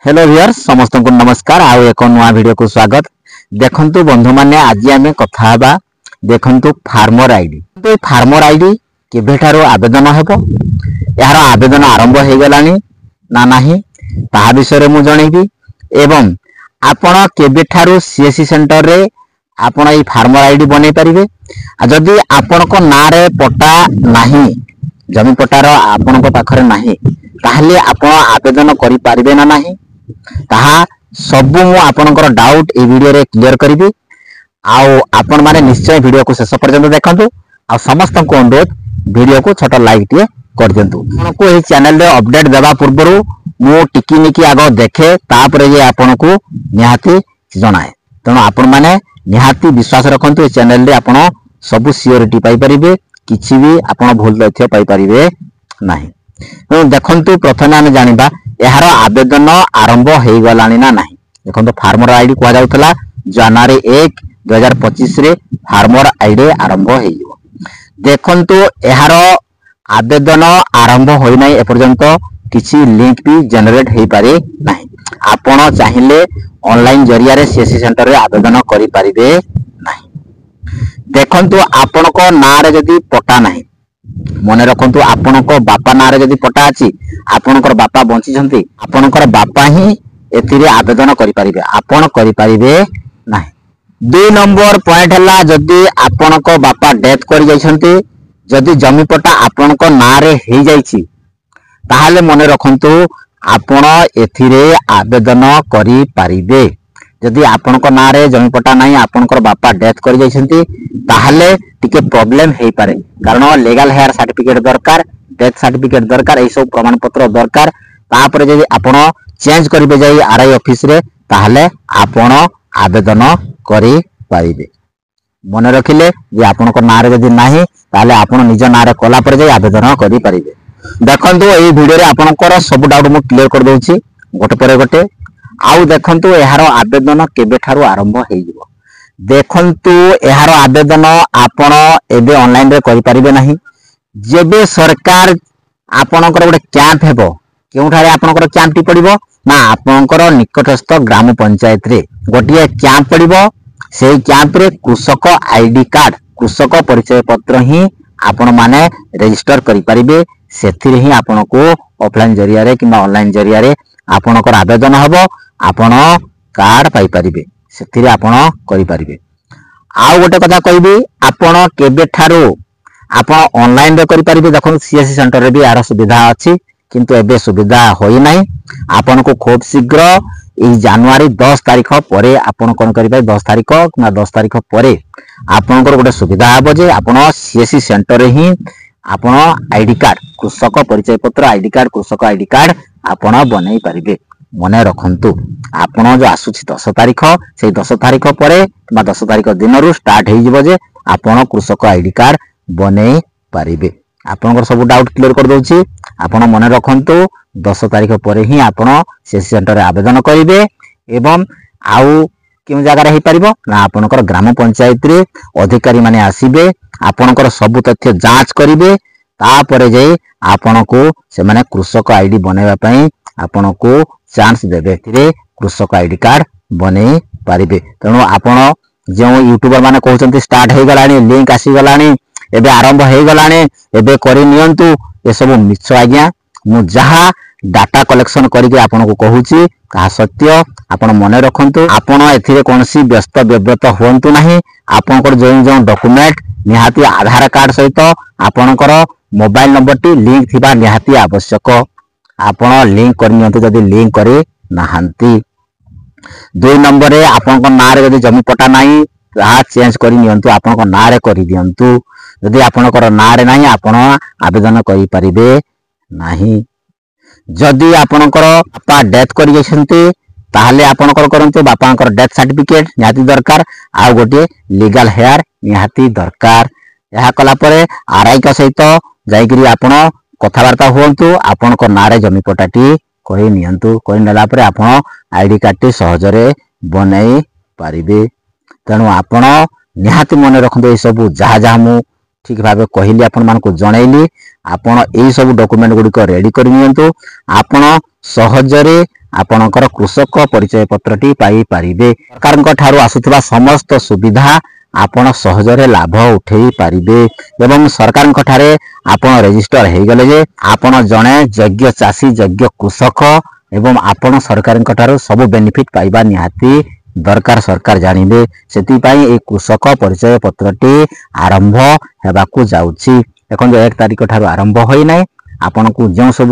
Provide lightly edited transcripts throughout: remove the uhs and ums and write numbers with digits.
Hello viewers समस्त को नमस्कार आउ एक नुआ वीडियो को स्वागत। देखंतु बंधु माने आज आमे कथा हबा देखंतु फार्मर आईडी। तो फार्मर आईडी केबेठारो आवेदन हेबो, यार आवेदन आरंभ हे गलानी ना नाही ता विषय मु जणैबी एवं आपण केबेठारो सीएससी सेंटर रे आपण ई फार्मर आईडी बनै परिबे। जदि आपण को ना रे पट्टा नाही, जमी पट्टार आपण को पाखरे नाही, ताहले आपण आवेदन करि पारिबे ना नाही ताहा सबु मु आपनकर डाउट ए वीडियो रे क्लियर करिबी। आउ आपण माने निश्चय वीडियो को शेष पर्यंत देखंतु। आ समस्त को अनुरोध वीडियो को छोटा लाइक टिए कर दियंतु। आपनको ए चैनल रे अपडेट देबा पूर्वरु मु टिकी निकी आगो देखे तापरे जे आपनको निहाती जणाए। तनो आपण माने निहाती विश्वास रखंतु ए चैनल रे आपण सब सियोरिटी पाई परिबे, किछि भी आपण भूल तथ्य पाई परिबे नाही। तो देखंतु प्रथमे हम जानिबा एहार आवेदन आरंभ हो गलानी ना नहीं। देखो फार्मर आईडी कह जाउतला जनवरी 1 2025 रे फार्मर आईडी आरंभ हो। देखंतु एहार आवेदन आरंभ होई नै एपर्यंत किछि लिंक भी जनरेट हो पारे नहीं। आपण चाहिले ऑनलाइन जरिया रे सीएससी सेंटर रे आवेदन करि परिबे नहीं। देखंतु आपण को ना रे जदी पटा नहीं, मने रखंतु आपनकर बापा नारे जदि पटा अछि, आपनकर बापा बंची छथि, आपनकर बापा ही एथिरे आवेदन करि परिबे, आपन करि परिबे नाही। 2 नंबर पॉइंट हला जदि आपनकर बापा डेथ करि जाय छथि, जदि जमी पटा आपनकर नारे हे जायछि ताहाले मने रखंतु आपण एथिरे आवेदन करि परिबे। जदि आपनकर नारे जमी पटा नाही, आपनकर बापा डेथ करि जाय छथि ताहाले टिके प्रॉब्लम हे पारे, कारण लीगल हेयर सर्टिफिकेट दरकार, डेथ सर्टिफिकेट दरकार, ए सब प्रमाण पत्र दरकार। तापरे जदि आपण चेंज करिबे जाई आरआई ऑफिस रे ताहाले आपण आवेदन करि पाइबे। मन रखिले जे आपनकर नारे जदि नाही ताहाले आपण निज नारे कला पर जाई आवेदन करि पारिबे। देखंतु एई वीडियो रे आपनकर सब डाउट मु क्लियर कर दोछि गोटे परे गोटे। आउ देखंतु एहार आवेदन केबे ठारू आरंभ हे जिवो। देखंतु एहार आवेदन आपण एबे ऑनलाइन रे करि परिबे नाही। जेबे सरकार आपनकर गोटे कैंप हेबो, केउठारे आपनकर कैंप टी पड़िबो ना आपनकर निकटस्थ ग्राम पंचायत रे गोटिए कैंप पड़िबो। सेई कैंप रे कृषक आईडी कार्ड, कृषक परिचय पत्र ही आपण माने रजिस्टर करि परिबे। सेथिरे ही आपनको ऑफलाइन जरिया रे किबा ऑनलाइन जरिया रे आपनकर आवेदन हबो, आपण कार्ड पाई परिबे, सेथिरे आपण करि परिबे। आउ गोटे कथा कहबी, आपण केबे ठारो आपण ऑनलाइन रे करि परिबे। देखो सीएससी सेंटर रे भी यार सुविधा अछि, किंतु एबे सुविधा होई नै। आपण को खूब शीघ्र ए जनवरी 10 तारिख परे आपण कोन करिबे, 10 तारिख ना 10 तारिख परे आपनकर गोटे सुविधा हबो जे आपण सीएससी सेंटर रे ही आपण आईडी कार्ड, कृषक परिचय पत्र आईडी कार्ड, कृषक आईडी कार्ड आपण बनै परिबे। मने रखंतु आपण जो आसुछि 10 तारिख, से 10 तारिख परे किबा 10 तारिख दिन रु स्टार्ट हे जिवो जे आपण कृषक आईडी कार्ड बनै परिबे। आपनकर सब डाउट क्लियर कर दोछि। आपण मने रखंतु 10 तारिख परे ही आपण सीएससी सेंटर रे आवेदन करिवे एवं आउ केउ जगह रे हे परिबो ना आपनकर ग्राम पंचायत रे अधिकारी माने आसीबे, आपनकर सब तथ्य जांच करिवे। तापरे जे आपनको से माने कृषक आईडी बनेबा पई आपनको चांस देबे, थिरे कृषक आईडी कार्ड बनै पारिबे। तनो आपण जो यूट्यूबर माने कहउचंती स्टार्ट हे गलानी, लिंक आसी गलानी, एबे आरंभ हे गलानी, एबे करि नियंतु, ए सब मिछ आज्ञा। मु जहा डाटा कलेक्शन करिके आपनको कहूची कहा सत्य। आपण मने रखंतु, आपण एथिरे कोनसी व्यस्त व्यव्रत होंतु नाही। आपनकर जो डॉक्यूमेंट निहाती आधार कार्ड सहित आपनकर मोबाइल नंबर टी लिंक थिबा निहाती आवश्यक। आपण लिंक कर नियंतु जदि लिंक करे नाहंती। 2 नंबर रे आपनकर नारे जदि जमी पटा नाही ता चेंज करि नियंतु, आपनकर नारे करि दियंतु। जदि आपनकर नारे नाही आपण आवेदन करि परिबे नाही। जदि आपनकर बापा डेथ करि गेछंती ताहाले आपनकर करंतु बापांकर डेथ सर्टिफिकेट निहाती दरकार, आ गोटे लीगल हेयर निहाती दरकार। यहा कला परे आरआई का सहित जाईकरी आपण कथावार्ता हुंतु, आपनकर नारे जमी पटाटी कहि नियंतु। कहि नेला परे आपण आईडी कार्ड टी सहजरे बनै पारिबे। तेणु आपण निहाती मन रखंतु ए सब जहा जहा मु ठीक भाबे कहिली आपण मानको जणैली, आपण एई सब डॉक्यूमेंट गुडी को रेडी करि नियंतु। आपण सहजरे आपणकर कृषक परिचय पत्रटी पाई पारिबे। सरकारଙ୍କ ଠାରୁ आସୁଥିବା समस्त सुविधा आपण सहजरे लाभ उठेई पारिबे एवं सरकारଙ୍କ ठारे आपण रजिस्टर हे गले जे आपण जणे योग्य चासी योग्य कृषक एवं आपण सरकारଙ୍କ ठाରୁ सब बेनिफिट पाइबा निहाती दरकार सरकार जानिबे। सेति पई ए कृषक परिचय पत्रटी आरंभ हेबाकू जाउछि। देखो 1 तारिख ठारू आरंभ होई नै आपण को जो सब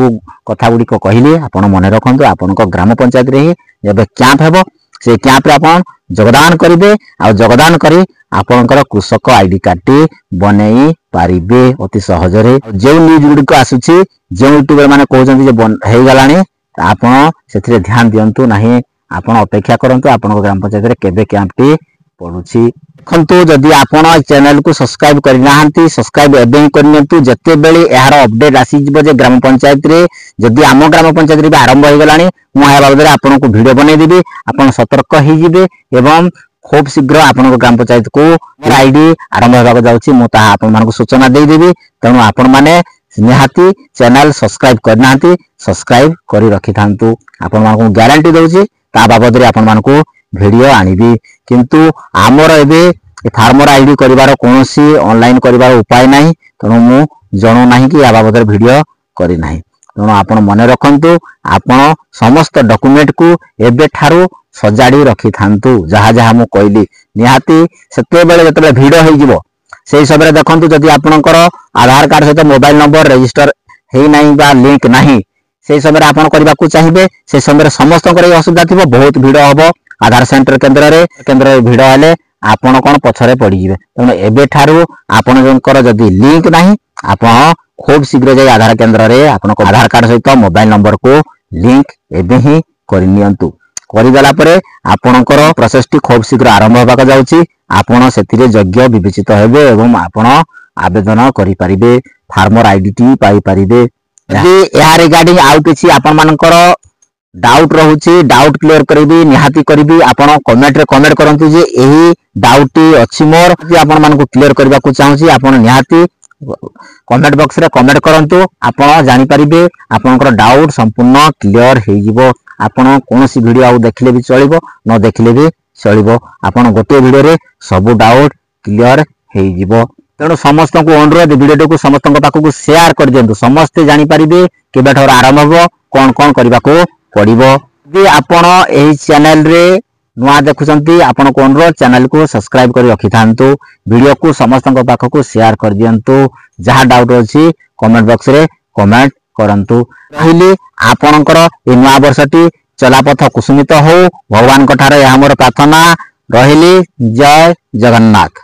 कथा गुडी को कहली आपण मने रखंतु। आपण को ग्राम पंचायत रे जेबे कैंप हेबो से कैंप रे आपण योगदान करिवे आ योगदान करी आपणकर कृषक आईडी कार्ड टी बनेई पारिबे अति सहजरे। जे न्यूज गुडी को आसुछि जे यूट्यूबर माने कहउछन्ति जे हे गलानी आपण सेथिरे ध्यान दियंतु नाही। आपण अपेक्षा करंतु आपण ग्राम पंचायत रे केबे कैंप टी पडुछि। देखंतु जदि आपण चैनल को सब्सक्राइब करिनाहांती सब्सक्राइब एबे करनियंतु। जते बेले एहार अपडेट आसी जिवो जे ग्राम पंचायत रे जदि आम ग्राम पंचायत रे आरंभ हो गलानी मु आ बाबद रे आपण को वीडियो बनै देबी। आपण सतर्क ही जिवे एवं खूब शीघ्र आपण ग्राम पंचायत को आईडी आरंभ होबा जाउछि मु ता आपण मानको सूचना दे देबी। तेनु आपण माने निहाती चैनल सब्सक्राइब करनाहांती सब्सक्राइब करी रखि थांतु। आपण मानको गारंटी दउछि ता बाबद रे आपण मानको वीडियो आनिबी। किंतु आमर एबे फार्मर आईडी करिवार कोनोसी ऑनलाइन करिवार उपाय नाही तेनु मु जणो नाही कि आ बाबद रे वीडियो करी नाही। तेनु आपण मने रखंतु आपण समस्त डॉक्यूमेंट को एबे ठारू सजाडी रखि थांतु। जहा जहा मु कहली निहाती सेते बेले जते वीडियो हे जिवो सेही सबरे देखंतु जदि आपनकर आधार कार्ड सहित मोबाइल नंबर रजिस्टर हे नाही बा लिंक नाही सेही सबरे आपण करबा को चाहिबे से सबरे समस्त करे असुविधा थिबो। बहुत वीडियो हबो आधार सेंटर केंद्र रे वीडियो आले आपण कोन पछरे पड़ी जिवे। तेनु एबे ठारू आपण जनकर जदि लिंक नाही आपण खूब शीघ्र जाई आधार केंद्र रे आपण को आधार कार्ड सहित मोबाइल नंबर को लिंक एबे ही करिनियंतु। करिगला परे आपणकर प्रोसेस टी खूब शीघ्र आरंभ होबाक जाउछि। आपण सेतिरे योग्य विवेचित हेबे एवं आपण आवेदन करि परिबे फार्मर आईडी टी पाई परिबे। यदि या रिगार्डिंग आउ किछि आपण मानकर डाउट रहुछि डाउट क्लियर करबी निहाती करबी। आपण कमेंट रे कमेंट करंतु जे एही डाउट टी अछि मोर जे आपण मानको क्लियर करबा को चाहूछि आपण निहाती कमेंट बॉक्स रे कमेंट करंतु। आपण जानि परिबे आपनकर डाउट संपूर्ण क्लियर हे जिवो। आपण कोनोसी वीडियो आउ देखले भी चलिबो न देखले भी चलिबो। आपण गोटे वीडियो रे सब डाउट क्लियर हे जिवो। तेणु समस्त को अनुरोध वीडियो को समस्त पाखक शेयर कर दियंतु समस्ते जानि परिबे केबे ठर आरंभ हो कोन कोन करबा को पड़िबो। यदि आपण एही चैनल रे नुआ देखुचंती आपण को अनुरोध चैनल को सब्सक्राइब कर रखि थांतु। वीडियो को समस्त पाखक शेयर कर दियंतु। जहा डाउट अछि कमेंट बॉक्स रे कमेंट करंतु। पहिले आपणकर ए नुआ वर्षटी चलापथ कुसुमित हो भगवान को ठारे हमर प्रार्थना रहिली। जय जगन्नाथ।